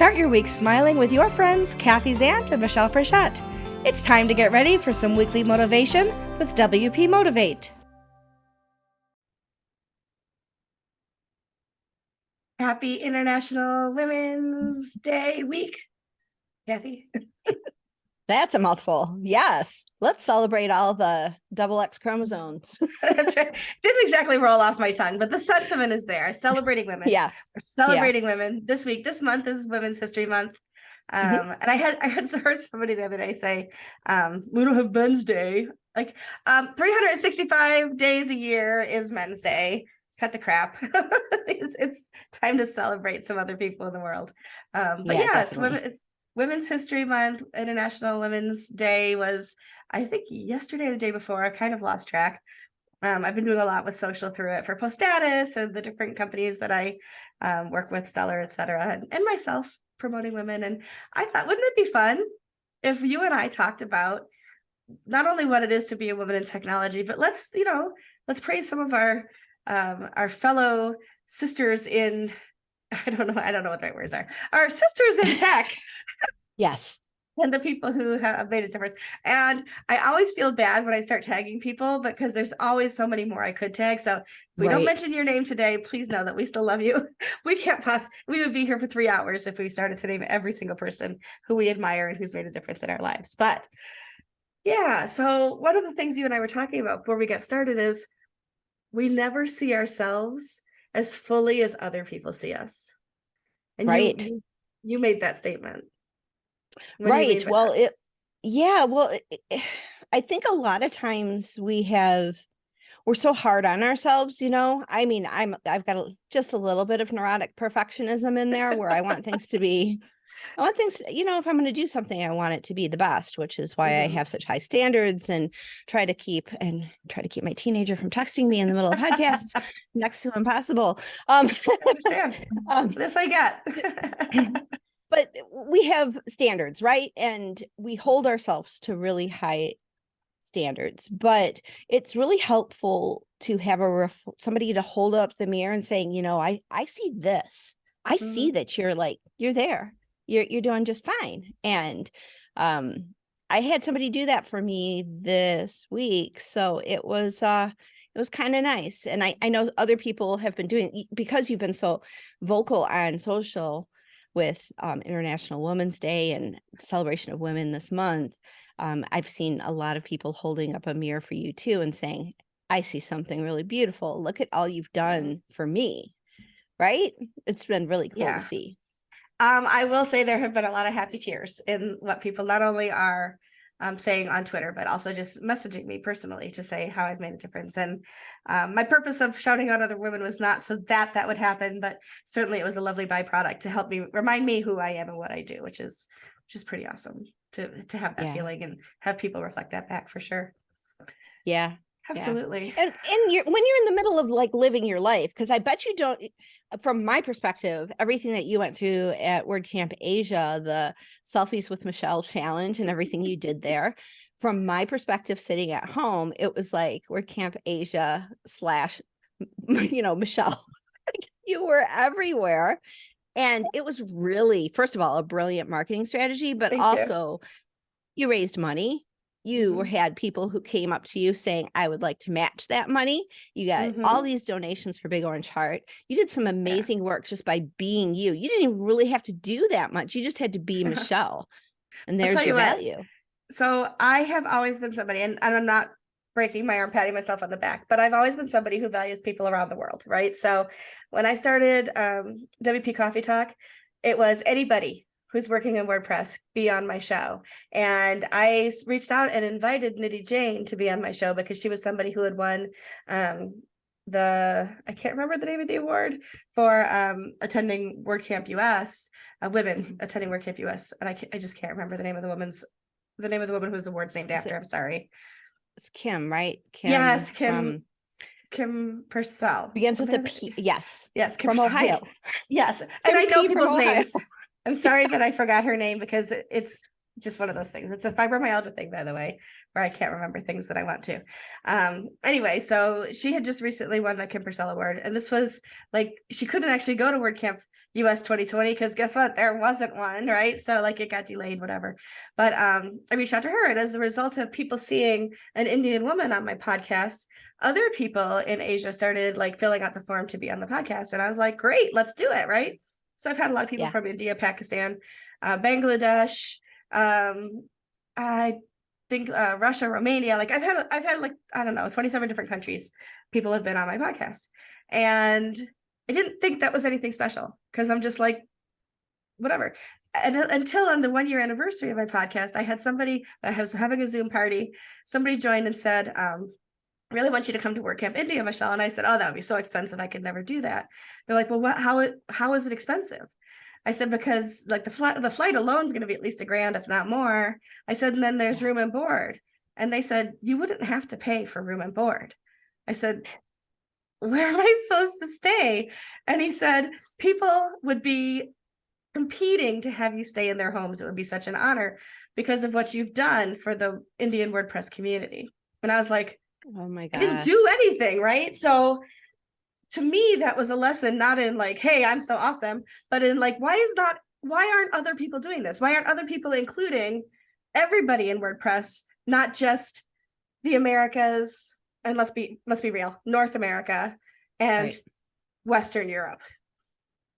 Start your week smiling with your friends, Kathy Zant and Michelle Frechette. It's time to get ready for some weekly motivation with WPMotivate. Happy International Women's Day week, Kathy. That's a mouthful. Yes. Let's celebrate all the XX chromosomes. That's right. Didn't exactly roll off my tongue, but the sentiment is there. Celebrating women. Yeah. We're celebrating women this week. This month is Women's History Month. And I heard somebody the other day say, we don't have Men's Day. Like 365 days a year is Men's Day. Cut the crap. It's time to celebrate some other people in the world. But yeah, it's Women's History Month. International Women's Day was, I think, yesterday or the day before. I kind of lost track. I've been doing a lot with social through it for Post Status and the different companies that I work with, Stellar, et cetera, and myself promoting women. And I thought, wouldn't it be fun if you and I talked about not only what it is to be a woman in technology, but let's praise some of our fellow sisters in, I don't know what the right words are, our sisters in tech. Yes. And the people who have made a difference. And I always feel bad when I start tagging people because there's always so many more I could tag. So if we don't mention your name today, please know that we still love you. We would be here for 3 hours if we started to name every single person who we admire and who's made a difference in our lives. But yeah, so one of the things you and I were talking about before we got started is we never see ourselves as fully as other people see us. And you made that statement. Right. Well, I think a lot of times we're so hard on ourselves, I mean, I've got just a little bit of neurotic perfectionism in there where I want things, if I'm going to do something, I want it to be the best, which is why I have such high standards and try to keep my teenager from texting me in the middle of podcasts. Next to impossible. This I get. But we have standards, right? And we hold ourselves to really high standards, but it's really helpful to have somebody to hold up the mirror and saying, I see this. I see that you're there. You're doing just fine. And I had somebody do that for me this week. So it was kind of nice. And I know other people have been doing, because you've been so vocal on social with International Women's Day and celebration of women this month. I've seen a lot of people holding up a mirror for you too and saying, I see something really beautiful. Look at all you've done for me. Right? It's been really cool to see. I will say there have been a lot of happy tears in what people not only are saying on Twitter, but also just messaging me personally to say how I've made a difference. And my purpose of shouting out other women was not so that would happen, but certainly it was a lovely byproduct to help me remind me who I am and what I do, which is pretty awesome to have that feeling and have people reflect that back for sure. Yeah. Absolutely. And when you're in the middle of living your life, because I bet you don't, from my perspective, everything that you went through at WordCamp Asia, the selfies with Michelle challenge and everything you did there, from my perspective, sitting at home, it was like WordCamp Asia / Michelle, you were everywhere. And it was really, first of all, a brilliant marketing strategy, but also you raised money. You had people who came up to you saying, I would like to match that money. You got all these donations for Big Orange Heart. You did some amazing work just by being you. You didn't even really have to do that much. You just had to be Michelle. And there's your value. So I have always been somebody, and I'm not breaking my arm, patting myself on the back, but I've always been somebody who values people around the world, right? So when I started WP Coffee Talk, it was anybody who's working in WordPress be on my show. And I reached out and invited Nidhi Jain to be on my show because she was somebody who had won I can't remember the name of the award for attending WordCamp US, women attending WordCamp US. And I just can't remember the name of the woman whose award's named after. I'm sorry. It's Kim, right? Kim. Yes, Kim Purcell. Begins with a P. Yes. Yes. From Ohio. Yes. And I know people's names. I'm sorry that I forgot her name because it's just one of those things. It's a fibromyalgia thing, by the way, where I can't remember things that I want to. Anyway, so she had just recently won the Kim Purcell Award. And this was like, she couldn't actually go to WordCamp US 2020 because guess what? There wasn't one, right? So like it got delayed, whatever. But I reached out to her, and as a result of people seeing an Indian woman on my podcast, other people in Asia started like filling out the form to be on the podcast. And I was like, great, let's do it, right? So I've had a lot of people Yeah. from India, Pakistan, Bangladesh, I think Russia, Romania. Like I've had like, I don't know, 27 different countries people have been on my podcast. And I didn't think that was anything special because I'm just like, whatever. And until on the 1 year anniversary of my podcast, I had somebody, I was having a Zoom party, somebody joined and said, I really want you to come to WordCamp India, Michelle. And I said, oh, that would be so expensive. I could never do that. They're like, well, how is it expensive? I said, because like the flight alone is going to be at least $1,000, if not more. I said, and then there's room and board. And they said, you wouldn't have to pay for room and board. I said, where am I supposed to stay? And he said, people would be competing to have you stay in their homes. It would be such an honor because of what you've done for the Indian WordPress community. And I was like, Oh my I didn't gosh. do anything, right? So to me, that was a lesson, not in like, hey, I'm so awesome, but in like, why aren't other people doing this? Why aren't other people including everybody in WordPress, not just the Americas, and let's be real, North America and Right. Western Europe,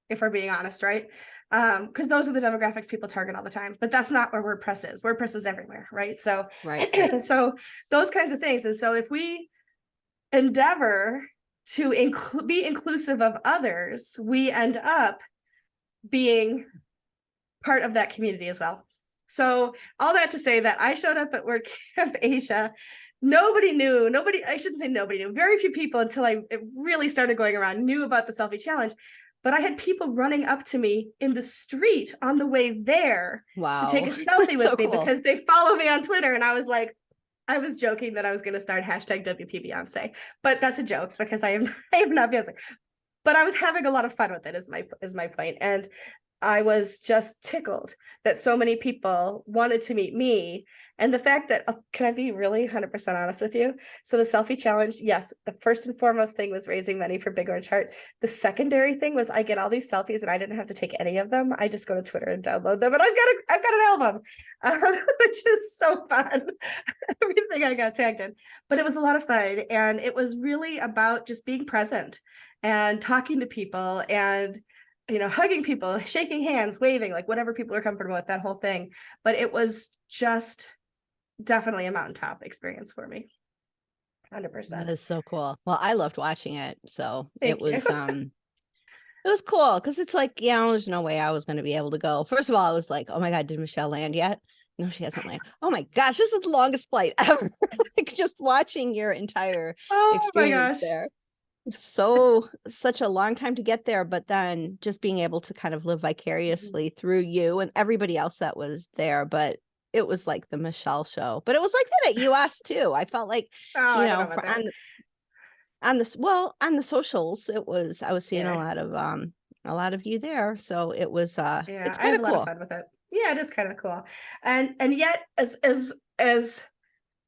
if we're being honest, right? Because those are the demographics people target all the time, but that's not where WordPress is. WordPress is everywhere, right? So, Right. so those kinds of things. And so if we endeavor to be inclusive of others, we end up being part of that community as well. So all that to say that I showed up at WordCamp Asia. I shouldn't say nobody knew, very few people until it really started going around knew about the selfie challenge. But I had people running up to me in the street on the way there to take Wow. a selfie with So me cool. because they follow me on Twitter. And I was like, I was joking that I was going to start hashtag WPBeyonce, but that's a joke because I am not Beyonce. But I was having a lot of fun with it. Is my point. And I was just tickled that so many people wanted to meet me. And the fact that, can I be really 100% honest with you? So the selfie challenge, yes, the first and foremost thing was raising money for Big Orange Heart. The secondary thing was I get all these selfies and I didn't have to take any of them. I just go to Twitter and download them, and I've got an album, which is so fun. Everything I got tagged in, but it was a lot of fun, and it was really about just being present and talking to people and hugging people, shaking hands, waving, like whatever people are comfortable with, that whole thing. But it was just definitely a mountaintop experience for me. 100%. That is so cool. Well, I loved watching it. So Thank you. it was cool because it's like, there's no way I was going to be able to go. First of all, I was like, oh my God, did Michelle land yet? No, she hasn't landed. Oh my gosh, this is the longest flight ever. Like just watching your entire Oh my experience gosh. there. Such a long time to get there, but then just being able to kind of live vicariously through you and everybody else that was there. But it was like the Michelle show, but it was like that at US too. I felt like, Oh, I don't know about that. on the socials, I was seeing Yeah. a lot of you there. So it was, Yeah, it's I had kind a of lot of cool. fun with it. Yeah, it is kind of cool. And yet as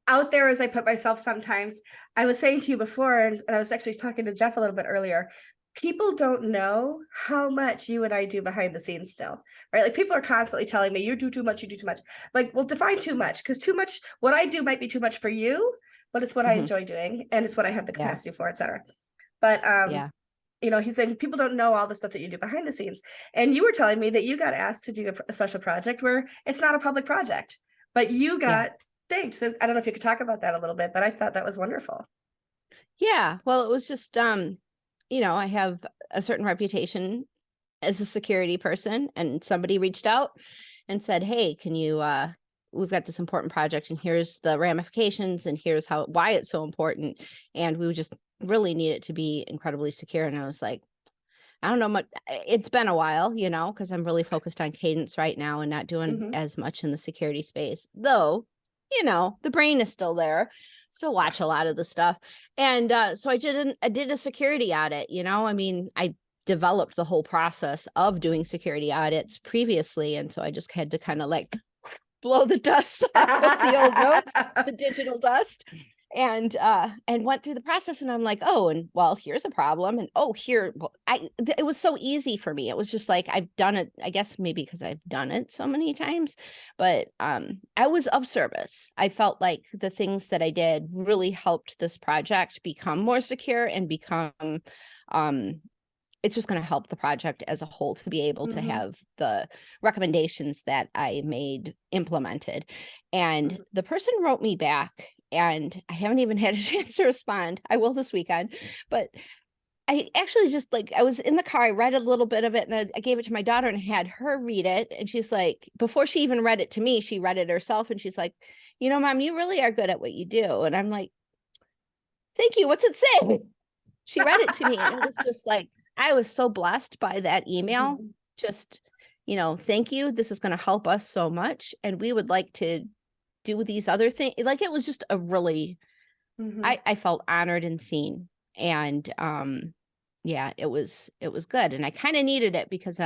out there as I put myself sometimes, I was saying to you before, and I was actually talking to Jeff a little bit earlier, people don't know how much you and I do behind the scenes still, right? Like people are constantly telling me, you do too much, you do too much. Like, well, define too much, because too much, what I do might be too much for you, but it's what I enjoy doing, and it's what I have the Yeah. capacity for, etc. But Yeah. he's saying people don't know all the stuff that you do behind the scenes. And you were telling me that you got asked to do a special project where it's not a public project, but you got thanked. So I don't know if you could talk about that a little bit, but I thought that was wonderful. Yeah. Well, it was just, I have a certain reputation as a security person, and somebody reached out and said, hey, can you, we've got this important project and here's the ramifications and here's why it's so important. And we would just really need it to be incredibly secure. And I was like, I don't know much. It's been a while, because I'm really focused on cadence right now and not doing as much in the security space, though, the brain is still there. So watch a lot of the stuff. And so I did a security audit, I mean, I developed the whole process of doing security audits previously. And so I just had to kind of like blow the dust off of the old notes, the digital dust, and went through the process. And I'm like, oh, and well, here's a problem. And oh, here, it was so easy for me. It was just like, I've done it, I guess maybe because I've done it so many times, but I was of service. I felt like the things that I did really helped this project become more secure and become it's just going to help the project as a whole to be able to have the recommendations that I made implemented. And the person wrote me back, and I haven't even had a chance to respond. I will this weekend, but I actually just like, I was in the car, I read a little bit of it, and I gave it to my daughter and had her read it. And she's like, before she even read it to me, she read it herself. And she's like, you know, Mom, you really are good at what you do. And I'm like, thank you. What's it say? She read it to me, and it was just like, I was so blessed by that email. Just, you know, thank you. This is going to help us so much. And we would like to do these other things. Like, it was just a really, I felt honored and seen. And yeah, it was good. And I kind of needed it because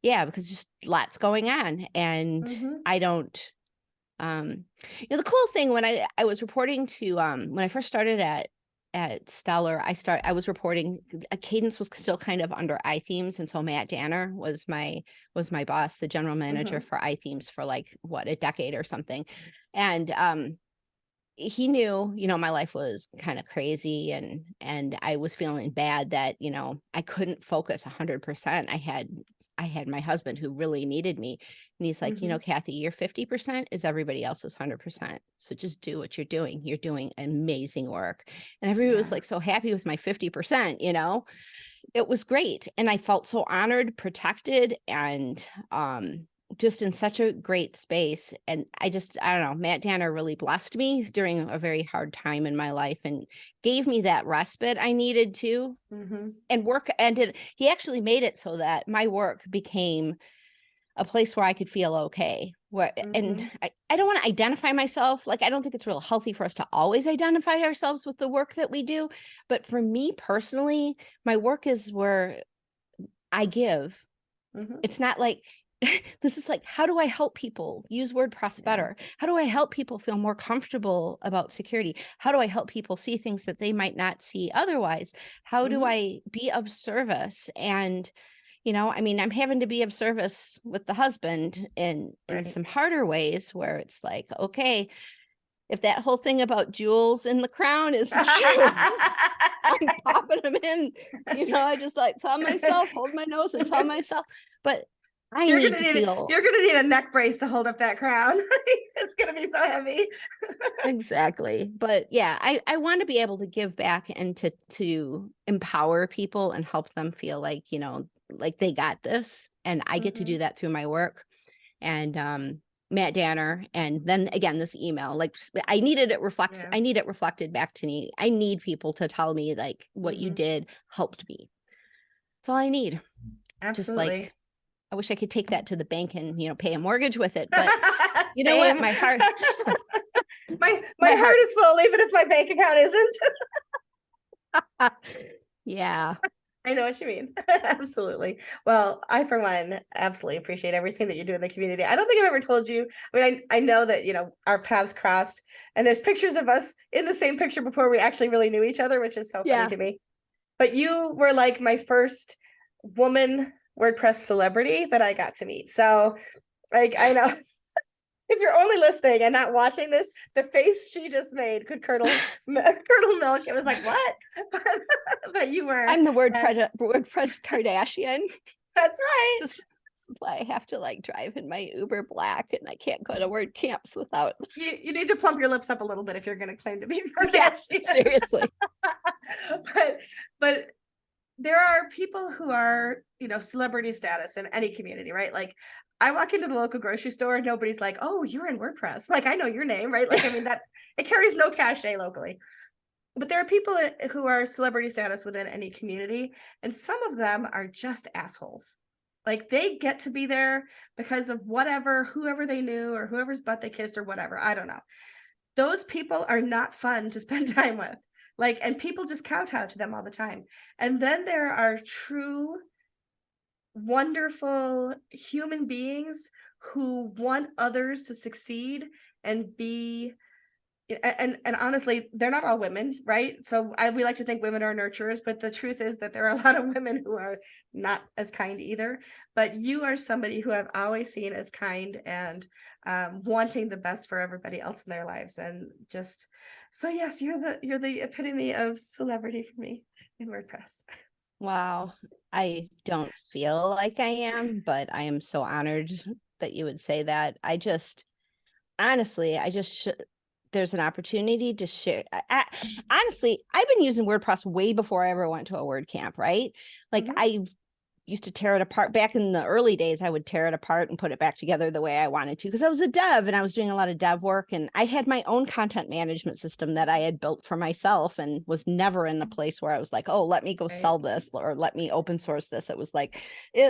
because just lots going on. And I don't you know, the cool thing when I was reporting to when I first started at Stellar, I was reporting, Cadence was still kind of under iThemes, and so Matt Danner was my boss, the general manager for iThemes for like a decade or something. And he knew, you know, my life was kind of crazy, and I was feeling bad that, you know, I couldn't focus 100%. I had my husband who really needed me, and he's like, you know, Kathy, your 50% is everybody else's 100%. So just do what you're doing. You're doing amazing work. And everybody was like so happy with my 50%, you know. It was great. And I felt so honored, protected, and just in such a great space. And I don't know, Matt Danner really blessed me during a very hard time in my life and gave me that respite I needed to. And work ended, he actually made it so that my work became a place where I could feel okay. And I don't want to identify myself. Like, I don't think it's real healthy for us to always identify ourselves with the work that we do. But for me personally, my work is where I give. It's not like, this is like, how do I help people use WordPress better? How do I help people feel more comfortable about security? How do I help people see things that they might not see otherwise? How do I be of service? And, you know, I mean, I'm having to be of service with the husband in some harder ways where it's like, okay, if that whole thing about jewels in the crown is true, I'm popping them in. You know, I just like tell myself, hold my nose and tell myself, but you're gonna need a neck brace to hold up that crown. It's gonna be so heavy. Exactly. But yeah, I want to be able to give back and to empower people and help them feel like, you know, like they got this. And I get to do that through my work. And Matt Danner, and then again this email, like I need it reflected back to me. I need people to tell me like what you did helped me. That's all I need. Absolutely. Just like, I wish I could take that to the bank and, you know, pay a mortgage with it, but you know what, my heart my heart is full even if my bank account isn't. Yeah. I know what you mean. Absolutely. Well, I, for one, absolutely appreciate everything that you do in the community. I don't think I've ever told you. I mean, I know that, you know, our paths crossed, and there's pictures of us in the same picture before we actually really knew each other, which is so funny to me. But you were like my first woman WordPress celebrity that I got to meet. So, like, I know if you're only listening and not watching this, the face she just made could curdle milk. It was like, what? But you were. I'm the WordPress Kardashian. That's right. This is why I have to like drive in my Uber Black, and I can't go to WordCamps without. You need to plump your lips up a little bit if you're going to claim to be Kardashian. Seriously. but there are people who are, you know, celebrity status in any community, right? Like, I walk into the local grocery store and nobody's like, oh, you're in WordPress. Like, I know your name, right? Like, I mean, that it carries no cachet locally. But there are people who are celebrity status within any community, and some of them are just assholes. Like, they get to be there because of whoever they knew or whoever's butt they kissed or whatever. I don't know. Those people are not fun to spend time with. Like, and people just kowtow to them all the time. And then there are true wonderful human beings who want others to succeed and be and honestly, they're not all women, right? So we like to think women are nurturers, but the truth is that there are a lot of women who are not as kind either. But you are somebody who I've always seen as kind and wanting the best for everybody else in their lives, and just so yes, you're the epitome of celebrity for me in WordPress. Wow. I don't feel like I am, but I am so honored that you would say that. I just, honestly, there's an opportunity to share. Honestly, I've been using WordPress way before I ever went to a WordCamp, right? Like Mhm. I used to tear it apart back in the early days. I would tear it apart and put it back together the way I wanted to, because I was a dev and I was doing a lot of dev work, and I had my own content management system that I had built for myself, and was never in a place where I was like, oh, let me go Right. sell this or let me open source this. It was like,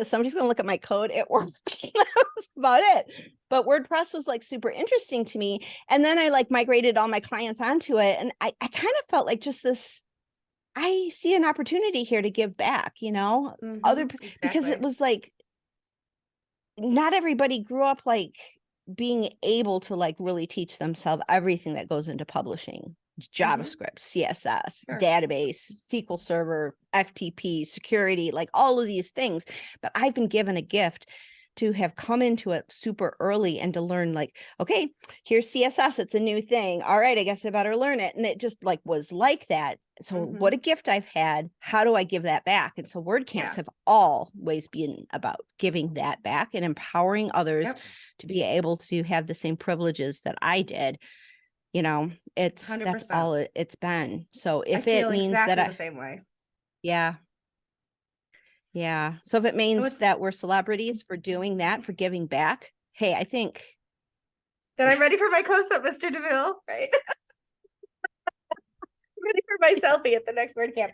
somebody's gonna look at my code, it works. That was about it. But WordPress was like super interesting to me, and then I like migrated all my clients onto it, and I kind of felt like just this, I see an opportunity here to give back, because it Exactly. was like not everybody grew up like being able to like really teach themselves everything that goes into publishing. Hmm. JavaScript, CSS, Sure. database, SQL Server, FTP, security, like all of these things. But I've been given a gift to have come into it super early and to learn like, okay, here's CSS, it's a new thing. All right, I guess I better learn it. And it just like was like that. So what a Hmm. gift I've had. How do I give that back? And so WordCamps Yeah. have always been about giving that back and empowering others Yep. to be able to have the same privileges that I did. That's 100%. all it's been. So I if it feel means that exactly the same way. yeah, yeah. So if it And means what's that we're celebrities for doing that, for giving back, hey, I think Then I'm ready for my close up, Mr. DeVille, right? Ready for my selfie at the next WordCamp.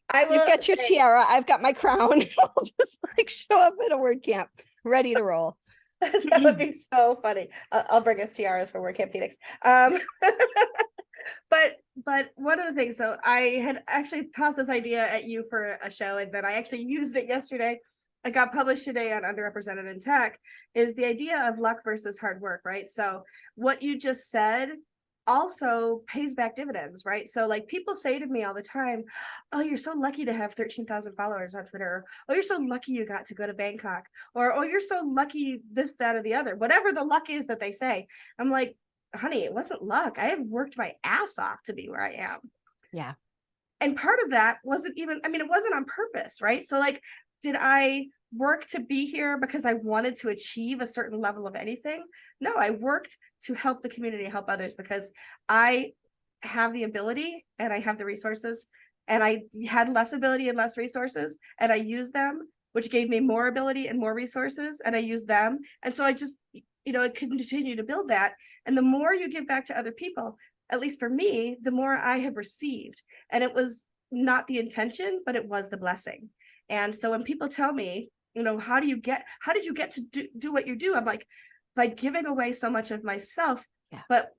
I you've will got your say tiara, I've got my crown. I'll just like show up at a word camp, ready to roll. that would be so funny. I'll bring us tiaras for WordCamp Phoenix. But one of the things, so I had actually tossed this idea at you for a show, and then I actually used it yesterday. It got published today on Underrepresented in Tech, is the idea of luck versus hard work, right? So what you just said also pays back dividends, right? So like people say to me all the time, oh, you're so lucky to have 13,000 followers on Twitter. Oh, you're so lucky you got to go to Bangkok. Or, oh, you're so lucky this, that, or the other. Whatever the luck is that they say. I'm like, honey, it wasn't luck. I have worked my ass off to be where I am. Yeah. And part of that wasn't even, I mean, it wasn't on purpose, right? So, like, did I work to be here because I wanted to achieve a certain level of anything? No, I worked to help the community, help others, because I have the ability and I have the resources, and I had less ability and less resources, and I used them, which gave me more ability and more resources, and I used them. And so I just, I continue to build that. And the more you give back to other people, at least for me, the more I have received. And it was not the intention, but it was the blessing. And so when people tell me, how did you get to do what you do? I'm like, by giving away so much of myself, Yeah. but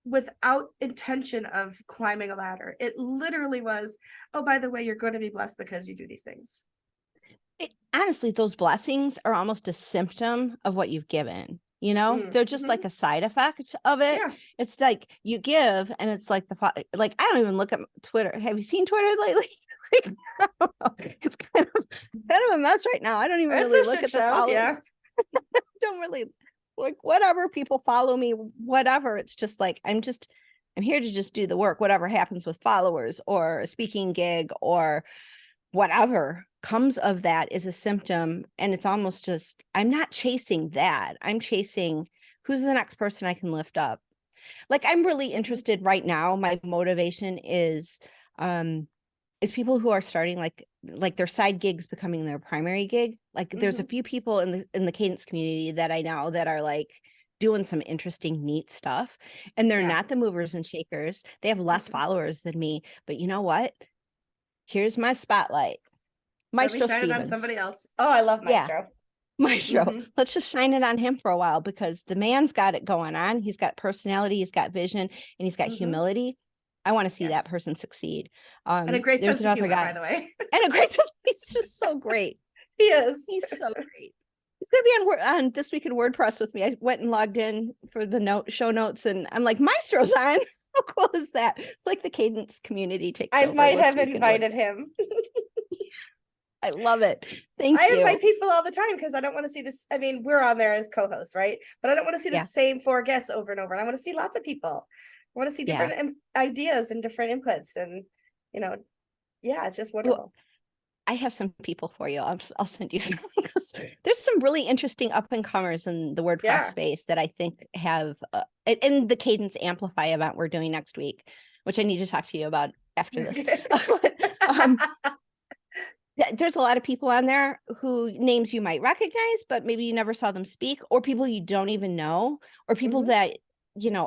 without intention of climbing a ladder. It literally was, oh, by the way, you're going to be blessed because you do these things. Honestly, those blessings are almost a symptom of what you've given. They're just Mm-hmm. like a side effect of it. Yeah. It's like you give, and it's like like I don't even look at Twitter. Have you seen Twitter lately? It's kind of a mess right now. I don't even It's really a look shit at the show. followers. Yeah. Don't really like whatever people follow me, whatever. It's just like I'm here to just do the work, whatever happens with followers or a speaking gig or whatever comes of that is a symptom. And it's almost just, I'm not chasing that. I'm chasing who's the next person I can lift up. Like I'm really interested right now. My motivation is people who are starting like their side gigs becoming their primary gig. Like there's a Mm-hmm. few people in the cadence community that I know that are like doing some interesting, neat stuff. And they're Yeah. not the movers and shakers. They have less Mm-hmm. followers than me. But you know what? Here's my spotlight. Let me Maestro shine it on Stevens. somebody else. Oh, I love Yeah, Maestro. Maestro. Mm-hmm. Let's just shine it on him for a while because the man's got it going on. He's got personality, he's got vision, and he's got Mm-hmm. humility. I want to see that Yes. person succeed. And a great There's sense of another humor, by guy the way. and a great, he's just so great. He is. He's so great. He's gonna be on This Week in WordPress with me. I went and logged in for the show notes, and I'm like, Maestro's on. How cool is that? It's like the Cadence community takes I over might This have Week in WordPress. invited him. I love it. Thank I you. invite people all the time because I don't want to see this. I mean, we're on there as co-hosts, right? But I don't want to see the same 4 guests over and over. And I want to see lots of people. I want to see different ideas and different inputs. And, yeah, it's just wonderful. Well, I have some people for you. I'll send you some. There's some really interesting up and comers in the WordPress space that I think have in the Cadence Amplify event we're doing next week, which I need to talk to you about after this. There's a lot of people on there who names you might recognize, but maybe you never saw them speak, or people you don't even know, or people that,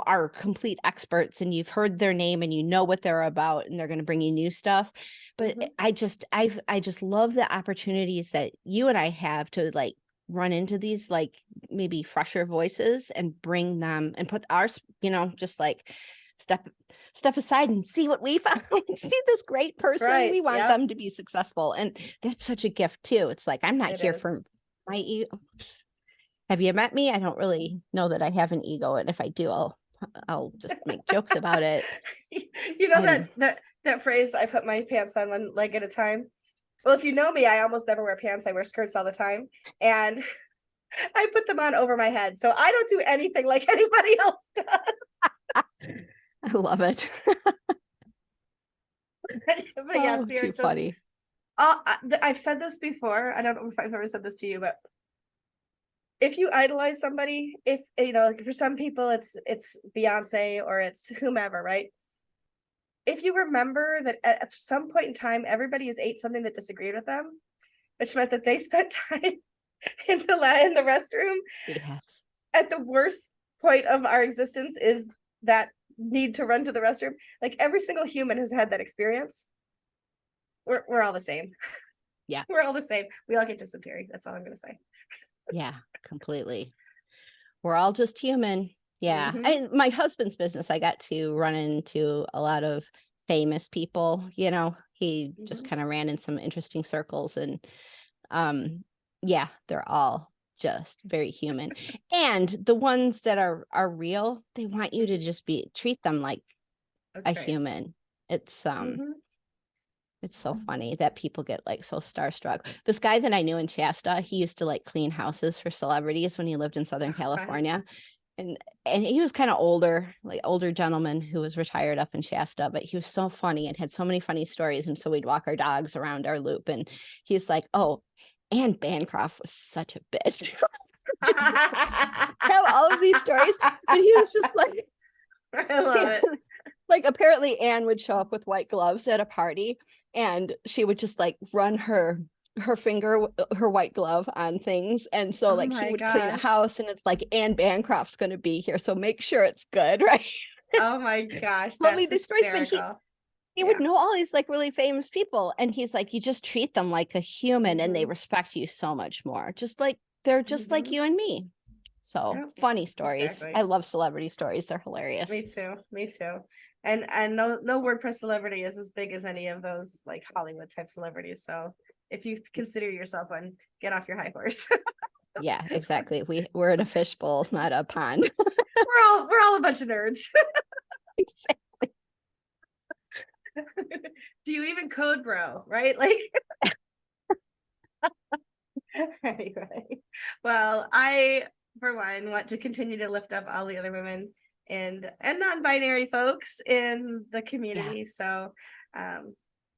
are complete experts and you've heard their name and you know what they're about and they're going to bring you new stuff. But I just love the opportunities that you and I have to like run into these like maybe fresher voices and bring them and put ours, just like step aside and see what we found. See this great person. Right. We want them to be successful. And that's such a gift too. It's like, I'm not here for my ego. Have you met me? I don't really know that I have an ego. And if I do, I'll just make jokes about it. That phrase, I put my pants on one leg at a time. Well, if you know me, I almost never wear pants. I wear skirts all the time. And I put them on over my head. So I don't do anything like anybody else does. I love it. But yes, we are too funny. I've said this before. I don't know if I've ever said this to you, but if you idolize somebody, if for some people it's Beyonce or it's whomever, right? If you remember that at some point in time, everybody has ate something that disagreed with them, which meant that they spent time in the restroom. Yes. At the worst point of our existence is that need to run to the restroom. Like every single human has had that experience. We're all the same. Yeah. We're all the same. We all get dysentery. That's all I'm going to say. Yeah, completely. We're all just human. Yeah. My husband's business, I got to run into a lot of famous people, he just kind of ran in some interesting circles and yeah, they're all just very human. And the ones that are real, they want you to just treat them like a human. It's it's so funny that people get like so starstruck. This guy that I knew in Shasta, he used to like clean houses for celebrities when he lived in Southern California. And he was kind of older gentleman who was retired up in Shasta, but he was so funny and had so many funny stories. And so we'd walk our dogs around our loop and he's like, oh, Anne Bancroft was such a bitch. Have all of these stories, but he was just like, I love it. Like apparently Anne would show up with white gloves at a party and she would just like run her white glove on things. And so he would clean a house and it's like Anne Bancroft's going to be here. So make sure it's good. Right. Oh my gosh. Tell me these stories, but he would know all these like really famous people. And he's like, you just treat them like a human and they respect you so much more. Just like they're just like you and me. So funny stories. Exactly. I love celebrity stories. They're hilarious. Me too. And no WordPress celebrity is as big as any of those like Hollywood type celebrities. So if you consider yourself one, get off your high horse. Yeah, exactly. We're in a fishbowl, not a pond. we're all a bunch of nerds. Exactly. Do you even code, bro? Right? Like anyway. Well, I for one want to continue to lift up all the other women and non-binary folks in the community. So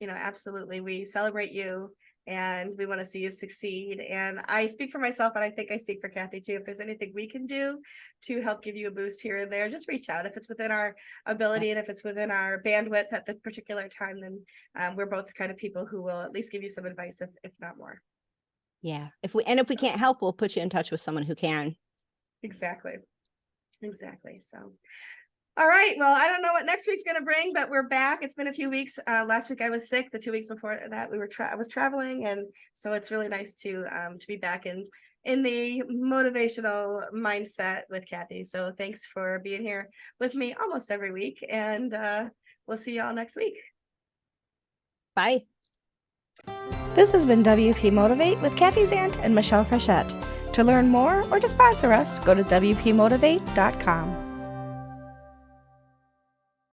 absolutely we celebrate you and we want to see you succeed. And I speak for myself, and I think I speak for Kathy too. If there's anything we can do to help give you a boost here and there, just reach out. If it's within our ability and if it's within our bandwidth at the particular time, then we're both the kind of people who will at least give you some advice, if not more. Yeah. If we can't help, we'll put you in touch with someone who can. Exactly. So, all right. Well, I don't know what next week's going to bring, but we're back. It's been a few weeks. Last week I was sick. The 2 weeks before that I was traveling, and so it's really nice to be back in the motivational mindset with Kathy. So thanks for being here with me almost every week, and we'll see y'all next week. Bye. This has been WP Motivate with Kathy Zant and Michelle Frechette. To learn more or to sponsor us, go to WPMotivate.com.